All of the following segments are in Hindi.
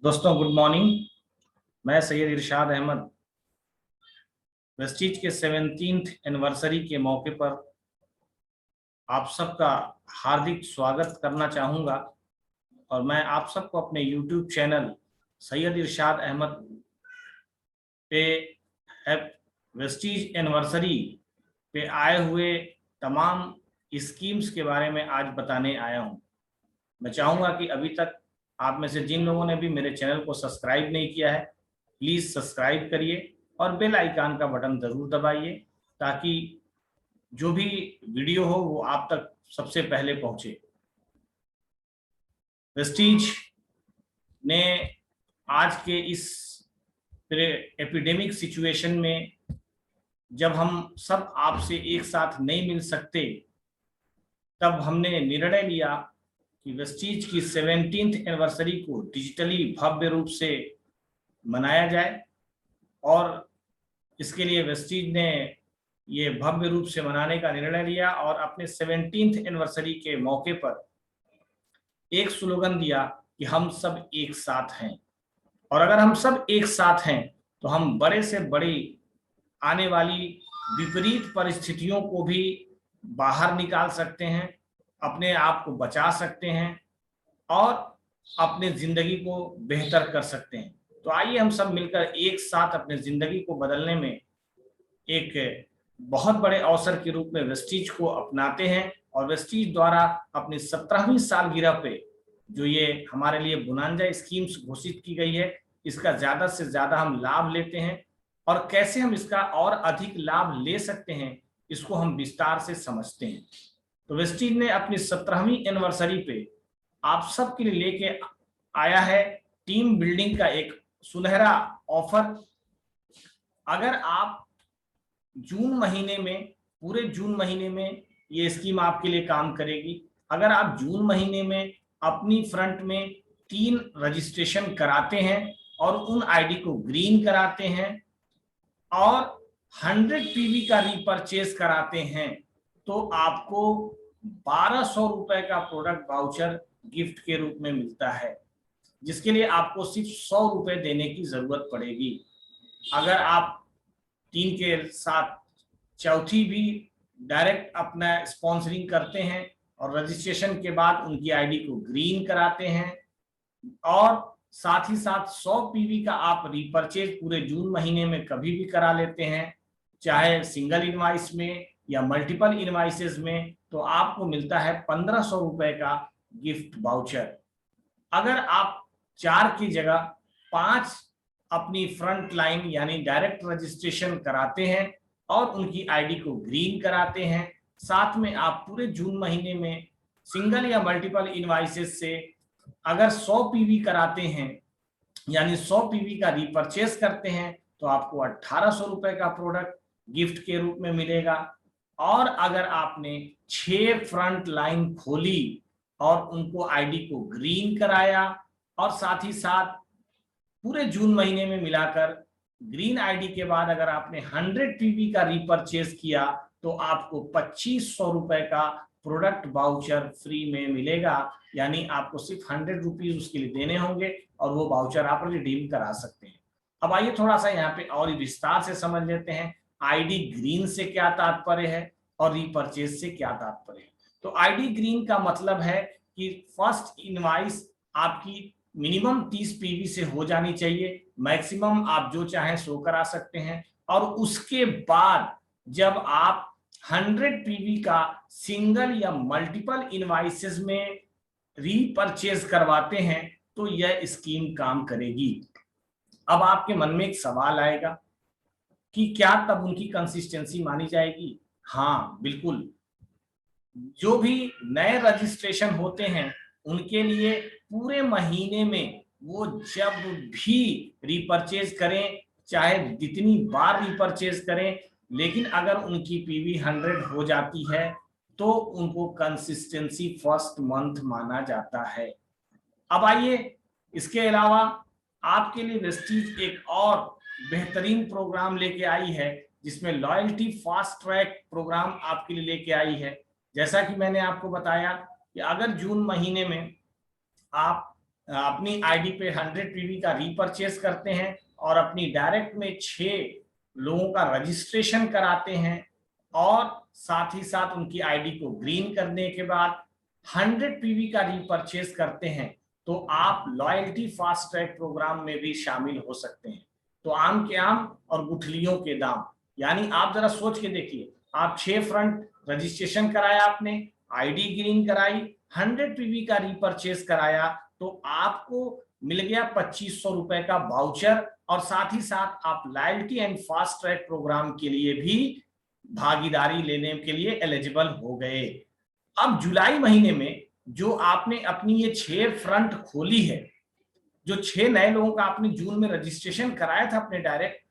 दोस्तों गुड मॉर्निंग। मैं सैयद इरशाद अहमद वेस्टीज के 17th एनिवर्सरी के मौके पर आप सबका हार्दिक स्वागत करना चाहूँगा और मैं आप सबको अपने YouTube चैनल सैयद इरशाद अहमद पे वेस्टीज एनिवर्सरी पे आए हुए तमाम स्कीम्स के बारे में आज बताने आया हूँ। मैं चाहूँगा कि अभी तक आप में से जिन लोगों ने भी मेरे चैनल को सब्सक्राइब नहीं किया है प्लीज़ सब्सक्राइब करिए और बेल आइकन का बटन ज़रूर दबाइए ताकि जो भी वीडियो हो वो आप तक सबसे पहले पहुंचे। वेस्टीज ने आज के इस एपिडेमिक सिचुएशन में जब हम सब आपसे एक साथ नहीं मिल सकते तब हमने निर्णय लिया कि वेस्टीज की 17th एनिवर्सरी को डिजिटली भव्य रूप से मनाया जाए और इसके लिए वेस्टीज ने ये भव्य रूप से मनाने का निर्णय लिया और अपने 17th एनिवर्सरी के मौके पर एक स्लोगन दिया कि हम सब एक साथ हैं और अगर हम सब एक साथ हैं तो हम बड़े से बड़ी आने वाली विपरीत परिस्थितियों को भी बाहर निकाल सकते हैं, अपने आप को बचा सकते हैं और अपने जिंदगी को बेहतर कर सकते हैं। तो आइए हम सब मिलकर एक साथ अपने जिंदगी को बदलने में एक बहुत बड़े अवसर के रूप में वेस्टीज को अपनाते हैं और वेस्टीज द्वारा अपनी 17वीं सालगिरह पे जो ये हमारे लिए बोनांजा स्कीम्स घोषित की गई है इसका ज्यादा से ज्यादा हम लाभ लेते हैं और कैसे हम इसका और अधिक लाभ ले सकते हैं इसको हम विस्तार से समझते हैं। तो वेस्टीज ने अपनी 17वीं एनिवर्सरी पे आप सबके लिए लेके आया है टीम बिल्डिंग का एक सुनहरा ऑफर। अगर आप जून महीने में पूरे जून महीने में ये स्कीम आपके लिए काम करेगी। अगर आप जून महीने में अपनी फ्रंट में 3 रजिस्ट्रेशन कराते हैं और उन आईडी को ग्रीन कराते हैं और 100 पीवी का रीपरचेज कराते हैं तो आपको 1200 रुपए का प्रोडक्ट वाउचर गिफ्ट के रूप में मिलता है, जिसके लिए आपको सिर्फ 100 रुपए देने की जरूरत पड़ेगी। अगर आप 3 के साथ चौथी भी डायरेक्ट अपना स्पॉन्सरिंग करते हैं और रजिस्ट्रेशन के बाद उनकी आईडी को ग्रीन कराते हैं और साथ ही साथ 100 पीवी का आप रीपरचेज पूरे जून महीने में कभी भी करा लेते हैं, चाहे सिंगल इनवाइस में या मल्टीपल इनवाइसेस में, तो आपको मिलता है 1500 रुपए का गिफ्ट वाउचर। अगर आप 4 की जगह 5 अपनी फ्रंट लाइन यानी डायरेक्ट रजिस्ट्रेशन कराते हैं और उनकी आईडी को ग्रीन कराते हैं, साथ में आप पूरे जून महीने में सिंगल या मल्टीपल इनवाइसेस से अगर 100 पीवी कराते हैं यानी 100 पीवी का रीपरचेज करते हैं तो आपको 1800 रुपए का प्रोडक्ट गिफ्ट के रूप में मिलेगा। और अगर आपने 6 फ्रंट लाइन खोली और उनको आईडी को ग्रीन कराया और साथ ही साथ पूरे जून महीने में मिलाकर ग्रीन आईडी के बाद अगर आपने 100 पीवी का रीपरचेज किया तो आपको 2500 रुपए का प्रोडक्ट वाउचर फ्री में मिलेगा, यानी आपको सिर्फ 100 रुपीज उसके लिए देने होंगे और वो वाउचर आप रिडीम करा सकते हैं। अब आइए थोड़ा सा यहाँ पे और विस्तार से समझ लेते हैं आईडी ग्रीन से क्या तात्पर्य है और रीपरचेज से क्या तात्पर्य है। तो आईडी ग्रीन का मतलब है कि फर्स्ट इनवाइस आपकी मिनिमम 30 पीवी से हो जानी चाहिए, मैक्सिमम आप जो चाहें सो करा सकते हैं और उसके बाद जब आप 100 पीवी का सिंगल या मल्टीपल इनवाइसेस में रीपरचेज करवाते हैं तो यह स्कीम काम करेगी। अब आपके मन में एक सवाल आएगा कि क्या तब उनकी कंसिस्टेंसी मानी जाएगी? हाँ बिल्कुल, जो भी नए रजिस्ट्रेशन होते हैं उनके लिए पूरे महीने में वो जब भी रीपरचेज करें चाहे जितनी बार रीपरचेज करें, लेकिन अगर उनकी पीवी 100 हो जाती है तो उनको कंसिस्टेंसी फर्स्ट मंथ माना जाता है। अब आइए इसके अलावा आपके लिए वेस्टीज एक और बेहतरीन प्रोग्राम लेके आई है जिसमें लॉयल्टी फास्ट ट्रैक प्रोग्राम आपके लिए लेके आई है। जैसा कि मैंने आपको बताया कि अगर जून महीने में आप अपनी आईडी पे 100 पीवी का रीपरचेस करते हैं और अपनी डायरेक्ट में 6 लोगों का रजिस्ट्रेशन कराते हैं और साथ ही साथ उनकी आईडी को ग्रीन करने के बाद 100 पीवी का रीपरचेस करते हैं, तो आप लॉयल्टी फास्ट ट्रैक प्रोग्राम में भी शामिल हो सकते हैं। तो आम के आम और गुठलियों के दाम, यानी आप जरा सोच के देखिए, आप 6 फ्रंट रजिस्ट्रेशन कराया, आपने आईडी ग्रीन कराई, 100 पीवी का रीपरचेस कराया, तो आपको मिल गया 2500 रुपए का वाउचर और साथ ही साथ आप loyalty and fast track program के लिए भी भागीदारी लेने के लिए एलिजिबल हो गए। अब जुलाई महीने में जो आपने अपनी ये 6 फ्रंट खोली है, जो 6 नए लोगों का आपने जून में रजिस्ट्रेशन कराया था अपने डायरेक्ट,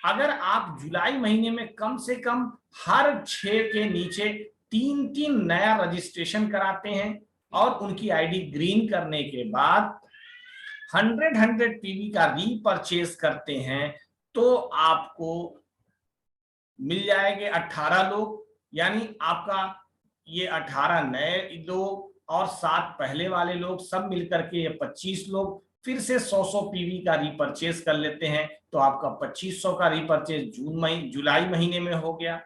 अगर आप जुलाई महीने में कम से कम हर 6 के नीचे 3-3 नया रजिस्ट्रेशन कराते हैं और उनकी आईडी ग्रीन करने के बाद 100 पीवी का रीपरचेस करते हैं, तो आपको मिल जाएंगे 18 लोग, यानी आपका ये 18 नए लोग और 7 पहले वाले लोग सब मिलकर के ये 25 लोग फिर से 100 पीवी का रीपरचेस कर लेते हैं, तो आपका 2500 का रीपरचेस जुलाई महीने में हो गया।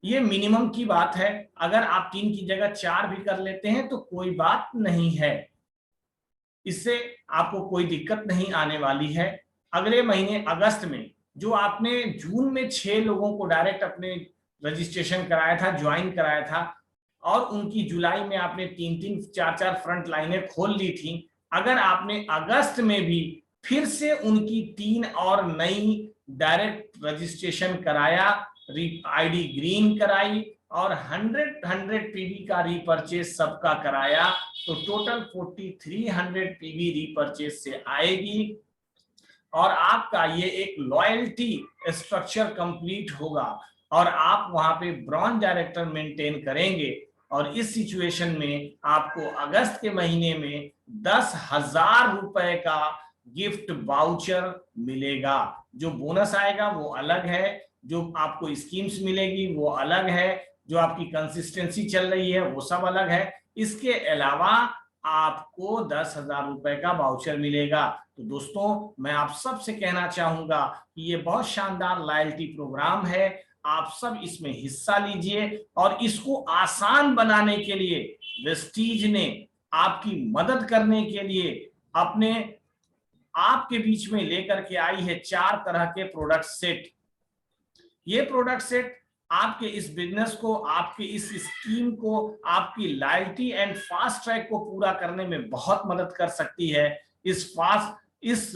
ये मिनिमम की बात है, अगर आप 3 की जगह 4 भी कर लेते हैं तो कोई बात नहीं है, इससे आपको कोई दिक्कत नहीं आने वाली है। अगले महीने अगस्त में जो आपने जून में 6 लोगों को डायरेक्ट अपने रजिस्ट्रेशन कराया था, ज्वाइन कराया था और उनकी जुलाई में आपने 3-3 4-4 फ्रंट लाइनें खोल ली थी, अगर आपने अगस्त में भी फिर से उनकी 3 और नई डायरेक्ट रजिस्ट्रेशन कराया, आईडी ग्रीन कराई और 100 पीवी का रीपरचेस सबका कराया, तो टोटल 4300 पीवी रीपरचेस से आएगी और आपका ये एक लॉयल्टी स्ट्रक्चर कंप्लीट होगा और आप वहां पे ब्रॉन्ज डायरेक्टर मेंटेन करेंगे और इस सिचुएशन में आपको अगस्त के महीने में 10,000 रुपए का गिफ्ट वाउचर मिलेगा। जो बोनस आएगा वो अलग है, जो आपको स्कीम्स मिलेगी वो अलग है, जो आपकी कंसिस्टेंसी चल रही है वो सब अलग है। इसके अलावा आपको 10,000 रुपए का वाउचर मिलेगा। तो दोस्तों, मैं आप सबसे कहना चाहूंगा कि ये बहुत शानदार लॉयल्टी प्रोग्राम है, आप सब इसमें हिस्सा लीजिए और इसको आसान बनाने के लिए वेस्टीज ने आपकी मदद करने के लिए अपने आपके बीच में लेकर के आई है 4 तरह के प्रोडक्ट सेट। ये प्रोडक्ट सेट आपके इस बिजनेस को, आपके इस स्कीम को, आपकी लॉयल्टी एंड फास्ट ट्रैक को पूरा करने में बहुत मदद कर सकती है। इस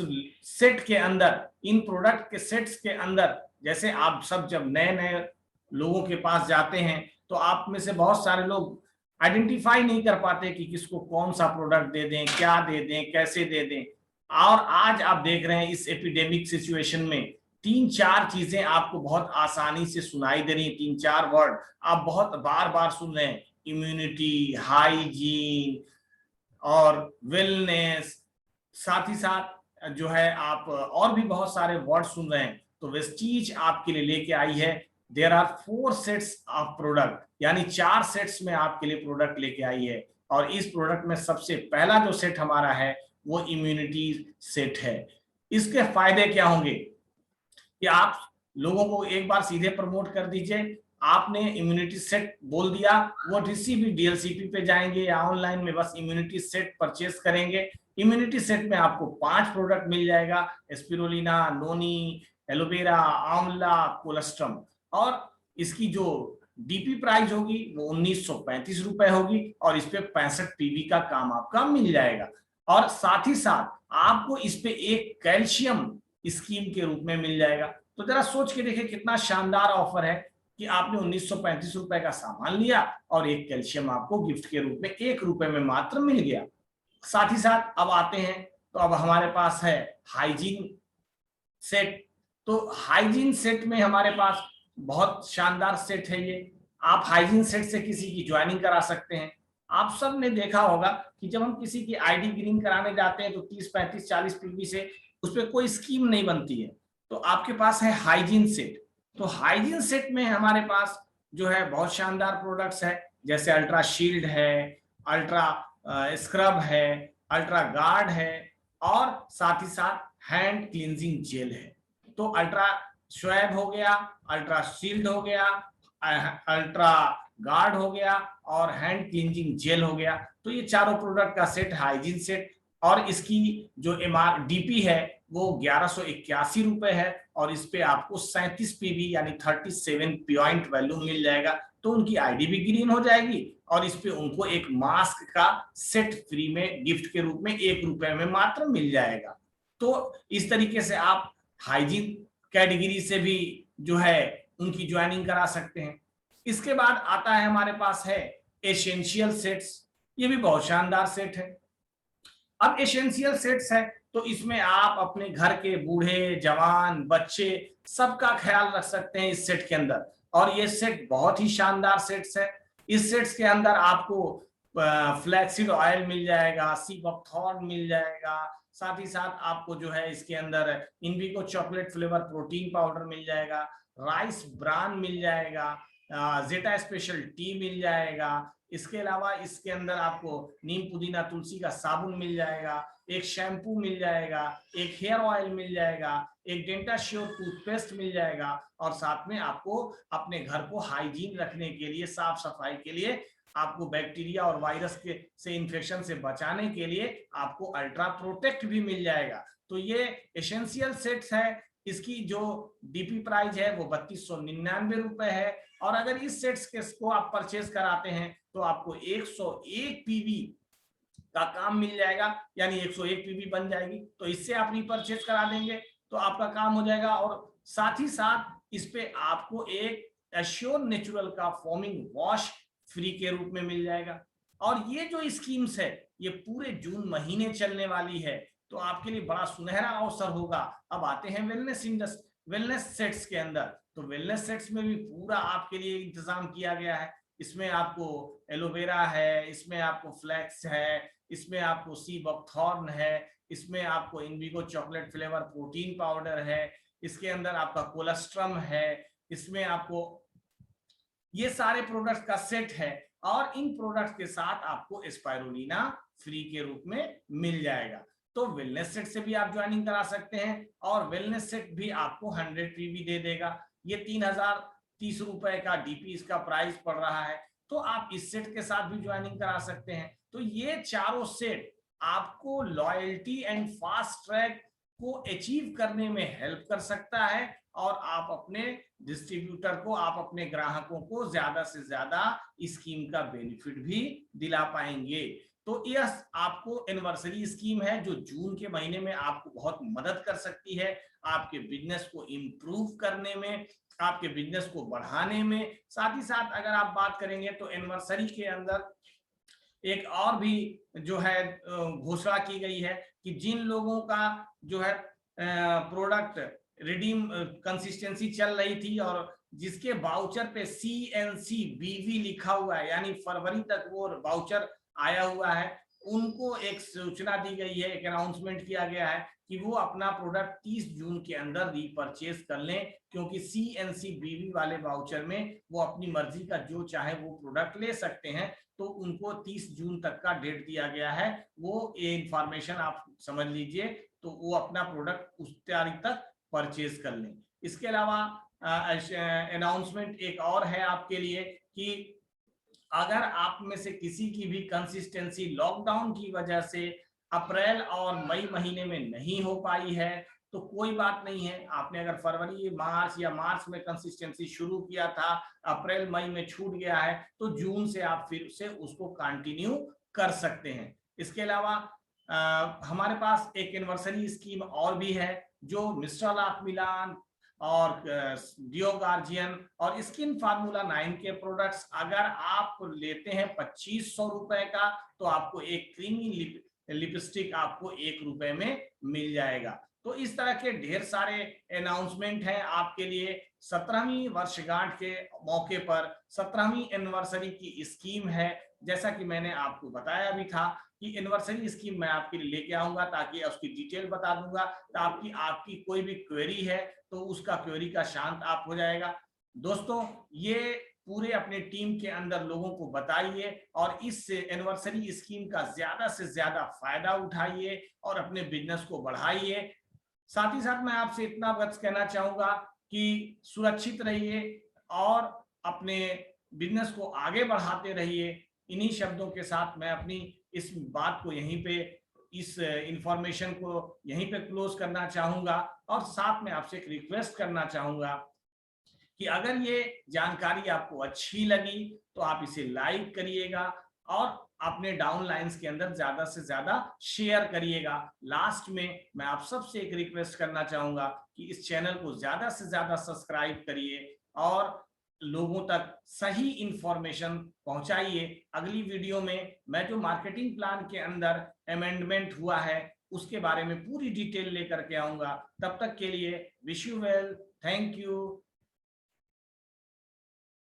सेट के अंदर, इन प्रोडक्ट के सेट्स के अंदर, जैसे आप सब जब नए नए लोगों के पास जाते हैं तो आप में से बहुत सारे लोग आइडेंटिफाई नहीं कर पाते कि किसको कौन सा प्रोडक्ट दे दें, क्या दे दें, कैसे दे दें। और आज आप देख रहे हैं इस एपिडेमिक सिचुएशन में 3-4 चीजें आपको बहुत आसानी से सुनाई दे रही हैं, 3-4 वर्ड आप बहुत बार बार सुन रहे हैं, इम्यूनिटी, हाइजीन और वेलनेस, साथ ही साथ जो है आप और भी बहुत सारे वर्ड सुन रहे हैं। तो वेस्टीज आपके लिए लेके आई है, there are 4 sets of product, यानी 4 सेट्स में आपके लिए प्रोडक्ट लेके आई है। और इस प्रोडक्ट में सबसे पहला जो सेट हमारा है वो इम्यूनिटी सेट है। इसके फायदे क्या होंगे कि आप लोगों को एक बार सीधे प्रमोट कर दीजिए, आपने इम्यूनिटी सेट बोल दिया, वो किसी भी डीएलसीपी पे जाएंगे या ऑनलाइन में बस इम्यूनिटी सेट परचेस करेंगे। इम्यूनिटी सेट में आपको 5 प्रोडक्ट मिल जाएगा, स्पिरुलिना, नोनी, एलोवेरा, आंवला, कोलेस्ट्रम, और इसकी जो डीपी प्राइस होगी वो 1935 रुपए होगी और इस पे 65 पीवी का काम आपका मिल जाएगा। और साथ ही साथ आपको इस पे एक कैल्शियम स्कीम के रूप में मिल जाएगा। तो जरा सोच के देखिए कितना शानदार ऑफर है कि आपने 1935 रुपए का सामान लिया और एक कैल्शियम आपको गिफ्ट के रूप में 1 रुपए में मात्र मिल गया। साथ ही साथ अब आते हैं, तो अब हमारे पास है हाइजीन सेट। तो हाइजीन सेट में हमारे पास बहुत शानदार सेट है ये। आप हाइजीन सेट से किसी की ज्वाइनिंग करा सकते हैं। आप सब ने देखा होगा कि जब हम किसी की आईडी ग्रीन कराने जाते हैं तो 30, 35, 40 पीवी से उस पर कोई स्कीम नहीं बनती है। तो आपके पास है हाइजीन सेट। तो हाइजीन सेट में हमारे पास जो है बहुत शानदार प्रोडक्ट्स है, जैसे अल्ट्रा शील्ड है, अल्ट्रा स्क्रब है, अल्ट्रा गार्ड है और साथ ही साथ हैंड क्लींजिंग जेल है। तो अल्ट्रा स्वैब हो गया, अल्ट्रा शील्ड हो गया, अल्ट्रा गार्ड हो गया और हैंड क्लींजिंग जेल हो गया। तो ये चारों प्रोडक्ट का सेट, हाइजीन सेट, और इसकी जो MRDP है वो 1181 रुपए है और इस पे आपको 37 पीवी यानी 37 पॉइंट वैल्यू मिल जाएगा। तो उनकी आईडी भी ग्रीन हो जाएगी और इस पे उनको एक मास्क का सेट फ्री में गिफ्ट के रूप में 1 रुपए में मात्र मिल जाएगा। तो इस तरीके से आप हाइजीन कैटेगरी से भी जो है उनकी ज्वाइनिंग करा सकते हैं। इसके बाद आता है हमारे पास है एसेंशियल सेट्स। ये भी बहुत शानदार सेट है। अब एसेंशियल सेट्स है तो इसमें आप अपने घर के बूढ़े जवान बच्चे सबका ख्याल रख सकते हैं इस सेट के अंदर, और ये सेट बहुत ही शानदार सेट्स है। इस सेट्स के अंदर आपको फ्लैक्सीड ऑयल मिल जाएगा, सी बकथॉर्न मिल जाएगा, साथ ही साथ आपको जो है इसके अंदर इनविगो चॉकलेट फ्लेवर प्रोटीन पाउडर मिल जाएगा, राइस ब्रान मिल जाएगा, जेटा स्पेशल टी मिल जाएगा। इसके अलावा इसके अंदर आपको नीम पुदीना तुलसी का साबुन मिल जाएगा, एक शैम्पू मिल जाएगा, एक हेयर ऑयल मिल जाएगा, एक डेंटा श्योर टूथपेस्ट मिल जाएगा, और साथ में आपको अपने घर को हाइजीन रखने के लिए, साफ सफाई के लिए, आपको बैक्टीरिया और वायरस के से इन्फेक्शन से बचाने के लिए आपको अल्ट्रा प्रोटेक्ट भी मिल जाएगा। तो ये एसेंशियल सेट्स है। इसकी जो डीपी प्राइस है वो 3299 रुपए है, और अगर इस सेट्स के को आप परचेज कराते हैं तो आपको 101 पीवी का काम मिल जाएगा, यानी 101 पीवी बन जाएगी। तो इससे आप रीपरचेज करा देंगे तो आपका काम हो जाएगा, और साथ ही साथ इस पे आपको एक एश्योर नेचुरल का फोमिंग वॉश फ्री के रूप में मिल जाएगा। और ये जो स्कीम्स है ये पूरे जून महीने चलने वाली है, तो आपके लिए बड़ा सुनहरा अवसर होगा। अब आते हैं वेलनेस सेट्स के अंदर। तो वेलनेस सेट्स में भी पूरा आपके लिए इंतजाम किया गया है। इसमें आपको एलोवेरा है, इसमें आपको फ्लैक्स है, इसमें आपको सी बकथॉर्न है, इसमें आपको इनविगो चॉकलेट फ्लेवर प्रोटीन पाउडर है, इसके अंदर आपका कोलेस्ट्रम है, इसमें आपको ये सारे प्रोडक्ट का सेट है, और इन प्रोडक्ट के साथ आपको स्पाइरुलिना फ्री के रूप में मिल जाएगा। तो वेलनेस सेट से भी आप ज्वाइनिंग करा सकते हैं, और वेलनेस सेट भी आपको 100 पीवी दे देगा। ये 3030 रुपए का डीपी इसका प्राइस पड़ रहा है। तो आप इस सेट के साथ भी ज्वाइनिंग करा सकते हैं। तो ये चारों सेट आपको लॉयल्टी एंड फास्ट ट्रैक को अचीव करने में हेल्प कर सकता है, और आप अपने डिस्ट्रीब्यूटर को, आप अपने ग्राहकों को ज्यादा से ज्यादा स्कीम का बेनिफिट भी दिला पाएंगे। तो यह आपको एनिवर्सरी स्कीम है जो जून के महीने में आपको बहुत मदद कर सकती है आपके बिजनेस को इम्प्रूव करने में, आपके बिजनेस को बढ़ाने में। साथ ही साथ अगर आप बात करेंगे तो एनिवर्सरी के अंदर एक और भी जो है घोषणा की गई है कि जिन लोगों का जो है प्रोडक्ट रिडीम कंसिस्टेंसी चल रही थी और जिसके वाउचर पे CNCBV लिखा हुआ है, यानी फरवरी तक वो वाउचर आया हुआ है, उनको एक सूचना दी गई है, एक अनाउंसमेंट किया गया है कि वो अपना प्रोडक्ट 30 जून के अंदर रीपरचेज कर लें, क्योंकि CNCBV वाले वाउचर में वो अपनी मर्जी का जो चाहे वो प्रोडक्ट ले सकते हैं। तो उनको 30 जून तक का डेट दिया गया है, वो ये इंफॉर्मेशन आप समझ लीजिए, तो वो अपना प्रोडक्ट उस तारीख तक परचेज कर लें। इसके अलावा अनाउंसमेंट एक और है आपके लिए कि अगर आप में से किसी की भी कंसिस्टेंसी लॉकडाउन की वजह से अप्रैल और मई महीने में नहीं हो पाई है तो कोई बात नहीं है। आपने अगर फरवरी मार्च या मार्च में कंसिस्टेंसी शुरू किया था, अप्रैल मई में छूट गया है, तो जून से आप फिर से उसको कंटिन्यू कर सकते हैं। इसके अलावा हमारे पास एक एनिवर्सरी स्कीम और भी है जो मिस्ट्रल ऑफ मिलान और डियो गार्जियन और स्किन फार्मूला 9 के प्रोडक्ट्स अगर आप लेते हैं 2500 रुपए का, तो आपको एक क्रीमी लिपस्टिक आपको 1 रुपए में मिल जाएगा। तो इस तरह के ढेर सारे अनाउंसमेंट हैं आपके लिए। 17वीं वर्षगांठ के मौके पर 17वीं एनिवर्सरी की स्कीम है। जैसा कि मैंने आपको बताया भी था कि एनिवर्सरी स्कीम मैं आपके लिए लेके आऊंगा, ताकि उसकी डिटेल बता दूंगा, ताकि आपकी कोई भी क्वेरी है तो उसका क्वेरी का शांत आप हो जाएगा। दोस्तों, ये पूरे अपने टीम के अंदर लोगों को बताइए और इस एनिवर्सरी स्कीम का ज्यादा से ज्यादा फायदा उठाइए और अपने बिजनेस को बढ़ाइए। साथ ही साथ मैं आपसे इतना बस कहना चाहूंगा कि सुरक्षित रहिए और अपने बिजनेस को आगे बढ़ाते रहिए। इन्हीं शब्दों के साथ मैं अपनी इस बात को यहीं पे, इस इंफॉर्मेशन को यहीं पे क्लोज करना चाहूंगा और साथ में आपसे एक रिक्वेस्ट करना चाहूंगा कि अगर ये जानकारी आपको अच्छी लगी तो आप इसे लाइक करिएगा और अपने डाउन लाइंस के अंदर ज्यादा से ज्यादा शेयर करिएगा। लास्ट में मैं आप सबसे एक रिक्वेस्ट करना चाहूंगा कि इस चैनल को ज्यादा से ज्यादा सब्सक्राइब करिए और लोगों तक सही इंफॉर्मेशन पहुंचाइए। अगली वीडियो में मैं जो मार्केटिंग प्लान के अंदर अमेंडमेंट हुआ है उसके बारे में पूरी डिटेल लेकर के आऊंगा। तब तक के लिए wish you well, thank you.